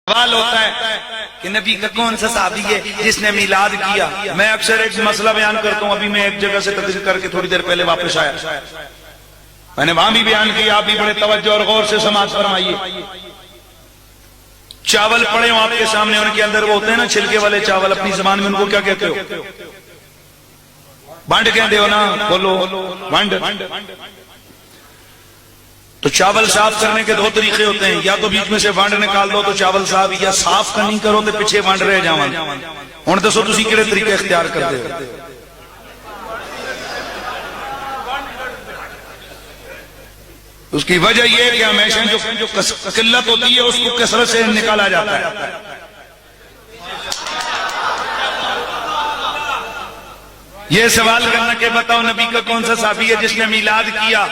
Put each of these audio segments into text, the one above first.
سوال ہوتا ہے کہ نبی کا کون سا صحابی ہے جس نے میلاد کیا؟ میں اکثر ایک مسئلہ بیان کرتا ہوں، ابھی میں ایک جگہ سے تقریر کر کے تھوڑی دیر پہلے واپس آیا، میں نے وہاں بھی بیان کیا، آپ بھی بڑے توجہ اور غور سے سماعت فرمائیے۔ چاول پڑے ہوں آپ کے سامنے، ان کے اندر وہ ہوتے ہیں نا چھلکے والے چاول، اپنی زبان میں ان کو کیا کہتے ہو؟ بانڈ کہتے ہو نا، بولو بانڈ۔ تو چاول صاف کرنے کے دو طریقے ہوتے ہیں، یا تو بیچ میں سے وانڈ نکال دو تو چاول صاف، یا صاف کرنی کرو تو پیچھے وانڈ رہ جاون۔ ہن دسو تسی کیڑے طریقے اختیار کرتے ہو؟ اس کی وجہ یہ ہے کہ ہمیشہ جو قلت ہوتی ہے اس کو کثرت سے نکالا جاتا ہے۔ یہ سوال کرنا کہ بتاؤ نبی کا کون سا صحابی ہے جس نے میلاد کیا؟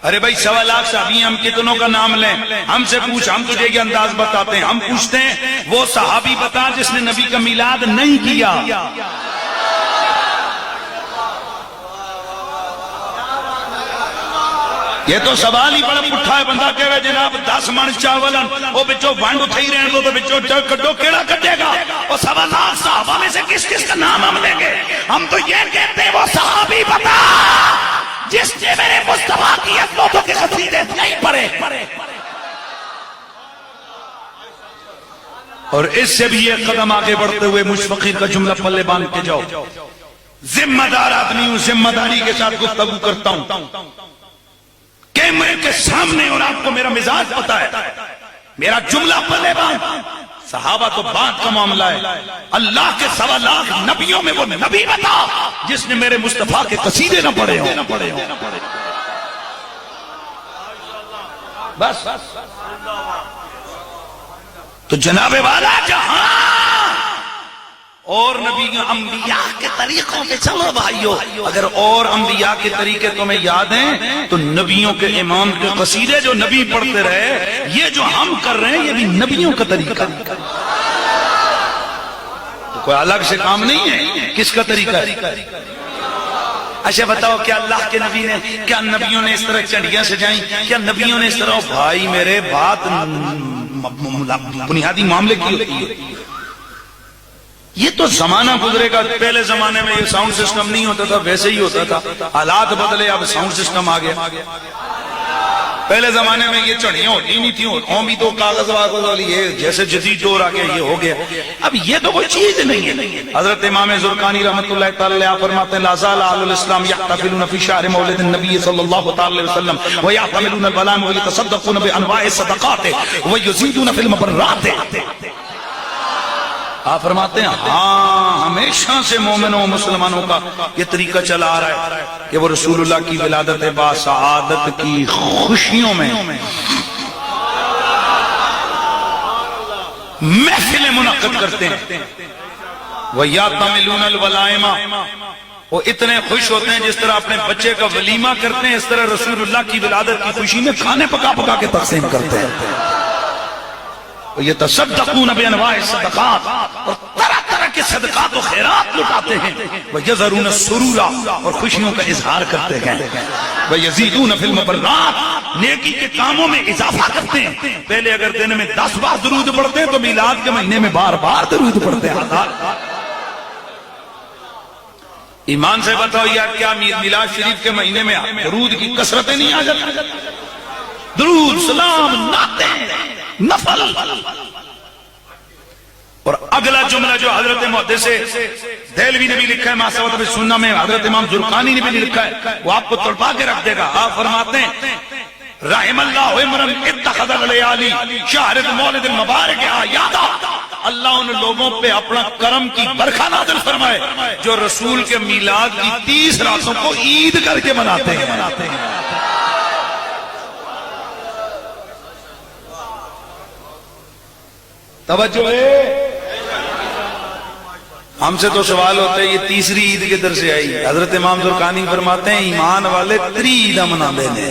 ارے بھائی 1.25 لاکھ صحابی ہیں، ہم کتنوں کا نام لیں؟ ہم سے پوچھ، ہم تجھے یہ انداز بتاتے ہیں، ہم پوچھتے ہیں وہ صحابی بتا جس نے نبی کا میلاد نہیں کیا۔ یہ تو سوال ہی بڑا پٹھا ہے، بندہ کہہ رہے جناب 10 من چاول وہ بچوں وانڈ اٹھائی رہے ہیں تو بچوں کڈو کیڑا کٹے گا؟ وہ 1.25 لاکھ صحابہ میں سے کس کس کا نام ہم لیں گے؟ ہم تو یہ کہتے ہیں وہ صحابی بتا جس نے میرے مصطفیٰ کی عظمتوں کے قصیدے نہیں پڑھے۔ اور اس سے بھی ایک قدم آگے بڑھتے ہوئے مجھ فقیر کا جملہ پلے باندھ کے جاؤ، ذمہ دار آدمی ہوں، ذمہ داری کے ساتھ گفتگو کرتا ہوں، کیمرے کے سامنے، اور آپ کو میرا مزاج پتا ہے، میرا جملہ پلے باندھ۔ صحابہ تو بات کا معاملہ ہے، اللہ کے 1.25 لاکھ نبیوں میں وہ نبی بتا جس نے میرے مصطفیٰ کے قصیدے نہ پڑھے ہوں۔ بس تو جناب والا جہاں اور نبی انبیاء کے طریقوں پہ چلو بھائیو، اگر اور انبیاء کے طریقے تمہیں یاد ہیں تو نبیوں کے امام کے قصیدے جو نبی پڑھتے رہے، یہ جو ہم کر رہے ہیں یہ بھی نبیوں کا طریقہ، تو کوئی الگ سے کام نہیں ہے، کس کا طریقہ ہے؟ اچھا بتاؤ، کیا اللہ کے نبی نے، کیا نبیوں نے اس طرح چڑیاں سجائیں؟ کیا نبیوں نے اس طرح؟ بھائی میرے بات بنیادی معاملے کی ہوتی ہے، یہ تو زمانہ گزرے گا۔ پہلے زمانے میں یہ ساؤنڈ سسٹم نہیں ہوتا تھا، ویسے ہی ہوتا تھا، حالات بدلے، اب ساؤنڈ سسٹم آ گیا۔ پہلے زمانے میں یہ چڑیاں ہوتی نہیں تھیں، ہوم بھی تو کاغذ واغذ والی، یہ جیسے جدید دور آ گیا، یہ ہو گیا۔ اب یہ تو کوئی چیز نہیں ہے۔ حضرت امام زرقانی رحمۃ اللہ تعالی علیہ فرماتے ہیں لا زال اہل الاسلام یحتفلون فی شہر مولد النبی صلی اللہ تعالی وسلم ویحتملون البلام ویتصدقون بانواع الصدقات ویزیدون فی المبرات۔ آپ فرماتے ہیں ہاں ہمیشہ سے مومنوں مسلمانوں کا یہ طریقہ چلا آ رہا ہے کہ وہ رسول اللہ کی ولادت با سعادت کی خوشیوں میں محفلیں منعقد کرتے ہیں۔ وَيَعْتَمِلُونَ الْوَلَائِمَ، وہ اتنے خوش ہوتے ہیں جس طرح اپنے بچے کا ولیمہ کرتے ہیں، اس طرح رسول اللہ کی ولادت کی خوشی میں کھانے پکا پکا کے تقسیم کرتے ہیں۔ وَيَتَصَدَّقُونَ بِأَنْوَاعِ الصَّدَقَاتِ، اور طرح طرح کے صدقات و خیرات لٹاتے ہیں۔ وَيَذَرُونَ السُّرُورَ، اور خوشیوں کا اظہار کرتے ہیں۔ وَيَزِيدُونَ فِي الْمُبَرَّاتِ، نیکی کے کاموں میں اضافہ کرتے ہیں۔ پہلے اگر دن میں 10 بار درود پڑھتے ہیں تو میلاد کے مہینے میں بار بار درود پڑھتے ہیں۔ ایمان سے بتاؤ یار، کیا میلاد شریف کے مہینے میں درود کی کثرتیں نہیں آ جاتی؟ درود، سلام، نعتیں، نفل۔ اور اگلا جملہ جو حضرت محدث دہلوی نے بھی لکھا ہے ماسوات السنہ میں، حضرت امام زرقانی نے بھی لکھا ہے، وہ آپ کو تڑپا کے رکھ دے گا۔ آپ فرماتے ہیں رحم اللہ امرن اتخذ اللیالی شہر المولد المبارک آیادا، اللہ ان لوگوں پہ اپنا کرم کی برکھا نازل فرمائے جو رسول کے میلاد کی 30 راتوں کو عید کر کے مناتے ہیں۔ توجہ ہے؟ ہم سے تو سوال ہوتا ہے یہ تیسری عید کدھر سے آئی؟ حضرت امام زرقانی فرماتے ہیں ایمان والے 3 عیداں منا دینے،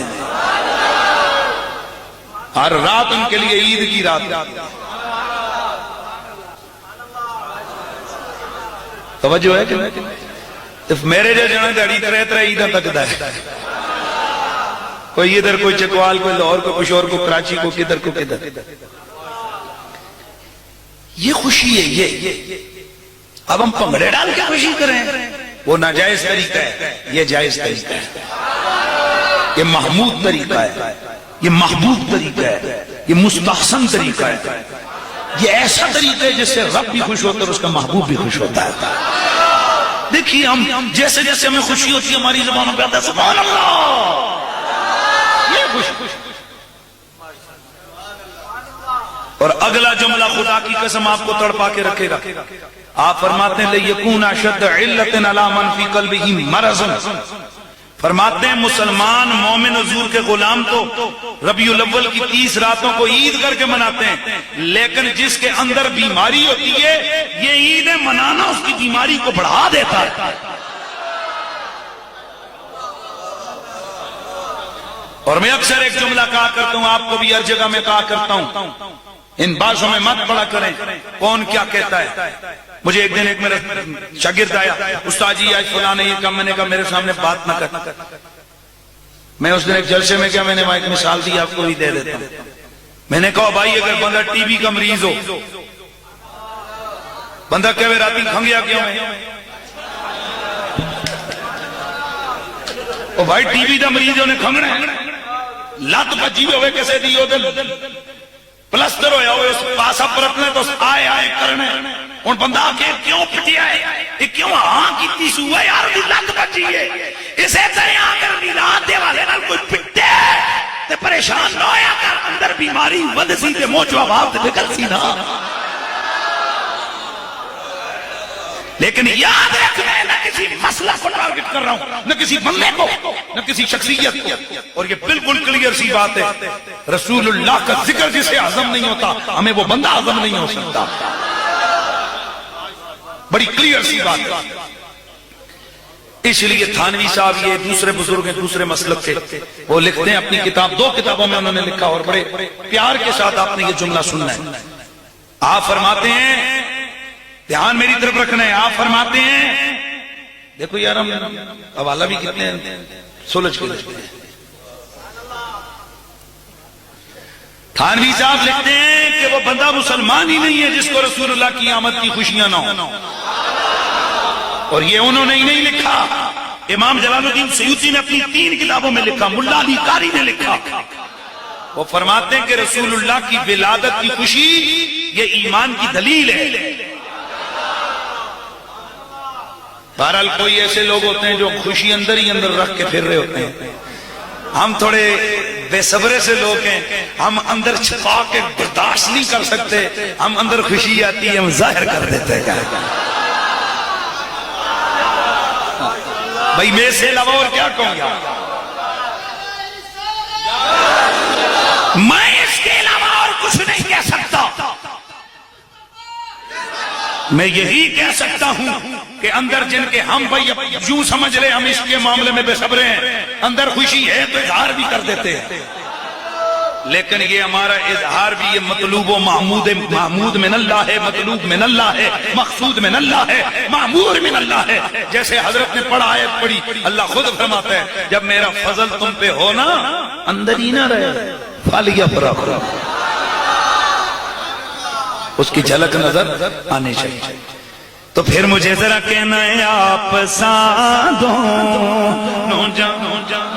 ہر رات ان کے لیے عید کی رات۔ توجہ ہے کہ میرے جو جنہیں داڑھی کرے 3 عیداں تک دا ہے، کوئی ادھر، کوئی چکوال، کوئی لاہور، کوئی پشور، کو کراچی، کو کدھر کو کدھر۔ یہ خوشی ہے. یہ اب ہم پنگڑے ڈال کے خوشی کریں وہ ناجائز طریقہ ہے. یہ جائز طریقہ ہے, یہ محمود طریقہ ہے, یہ محبوب طریقہ ہے, یہ مستحسن طریقہ ہے. یہ ایسا طریقہ ہے جس سے رب بھی خوش ہوتا ہے اور اس کا محبوب بھی خوش ہوتا ہے. دیکھیے ہم جیسے جیسے ہمیں خوشی ہوتی ہے ہماری زبانوں پہ آتا ہے سبحان اللہ. یہ خوشی. اور اگلا جملہ خدا کی قسم آپ کو تڑپا کے رکھے گا. آپ فرماتے ہیں لِيَكُونَ أَشَدَّ عِلَّةٍ عَلَى مَنْ فِي قَلْبِهِ مَرَضٌ. فرماتے ہیں مسلمان مومن حضور کے غلام تو ربیع الاول کی 30 راتوں کو عید کر کے مناتے ہیں, لیکن جس کے اندر بیماری ہوتی ہے یہ عید منانا اس کی بیماری کو بڑھا دیتا ہے. اور میں اکثر ایک جملہ کہا کرتا ہوں, آپ کو بھی ہر جگہ میں کہا کرتا ہوں, ان باتوں میں مت پڑا کریں کون کیا کہتا ہے. مجھے ایک دن ایک میرا شاگرد آیا, استاد جی آج فلاں نے یہ کہا. میں نے کہا میرے سامنے بات نہ کر. میں اس دن ایک جلسے میں کیا میں نے وہاں ایک مثال دی, آپ کو بھی دے دیتا ہوں. میں نے کہا بھائی اگر بندہ ٹی بی کا مریض ہو, بندہ کہے راتی کھنگیا کیوں ہے, او بھائی ٹی بی کا مریض انہیں کھنگنا ہے, لت بجی ہوئے کسے دی ہو دل پلسٹر ہویا ہوئے اس پاسا پرتنے تو آئے آئے کرنے ان بندہ آکے کیوں پٹیا ہے, یہ کیوں ہاں کیتی سوئے یار دی لت بچی ہے. اسے طرح آکر میلاد دے والے نال کوئی پٹے تے پریشان نہ ہویا کر, اندر بیماری ود سی تے موچ وباب تے نکل سی نا. لیکن یاد رکھنا ہے نہ کسی مسئلہ کو ٹارگٹ کر رہا ہوں, نہ کسی بندے کو, نہ کسی شخصیت کو. اور یہ بالکل کلیئر سی بات ہے, رسول اللہ کا ذکر جسے ہضم نہیں ہوتا ہمیں وہ بندہ ہضم نہیں ہو سکتا. بڑی کلیئر سی بات ہے. اس لیے تھانوی صاحب یہ دوسرے بزرگ ہیں دوسرے مسلک کے, وہ لکھتے ہیں اپنی کتاب, 2 کتابوں میں انہوں نے لکھا اور بڑے پیار کے ساتھ آپ نے یہ جملہ سننا ہے. آپ فرماتے ہیں, دھیان میری طرف رکھنا ہے, آپ فرماتے ہیں دیکھو یار ہم حوالہ بھی کتنے سلجھ کے لکھتے ہیں. تھانوی صاحب لکھتے ہیں کہ وہ بندہ مسلمان ہی نہیں ہے جس کو رسول اللہ کی آمد کی خوشیاں نہ ہوں. اور یہ انہوں نے ہی نہیں لکھا, امام جلال الدین سیوطی نے اپنی 3 کتابوں میں لکھا, ملا علی قاری نے لکھا. وہ فرماتے ہیں کہ رسول اللہ کی ولادت کی خوشی یہ ایمان کی دلیل ہے. بہرحال کوئی ایسے لوگ ہوتے ہیں جو خوشی اندر ہی اندر رکھ کے پھر رہے ہوتے ہیں. ہم تھوڑے بے صبرے سے لوگ ہیں, ہم اندر چھپا کے برداشت نہیں کر سکتے, ہم اندر خوشی آتی ہے ہم ظاہر کر دیتے ہیں. بھائی میں سے علاوہ اور کیا کہوں گا, میں اس کے علاوہ اور کچھ نہیں کہہ سکتا. میں یہی کہہ سکتا ہوں کہ اندر جن کے ہم بھائی یوں سمجھ رہے ہم اس کے معاملے میں بے صبرے ہیں, اندر خوشی ہے تو اظہار بھی کر دیتے ہیں, لیکن یہ ہمارا اظہار بھی یہ مطلوب و محمود من اللہ ہے, مطلوب من اللہ ہے, مقصود من اللہ ہے, معمور من اللہ ہے. جیسے حضرت نے پڑھا آیت پڑھی, اللہ خود فرماتا ہے جب میرا فضل تم پہ ہو نا اندر ہی نہ رہے فالیہ فراخ, اس کی جھلک نظر آنے چاہیے. تو پھر مجھے ذرا کہنا ہے آپ سادوں نو جانو جان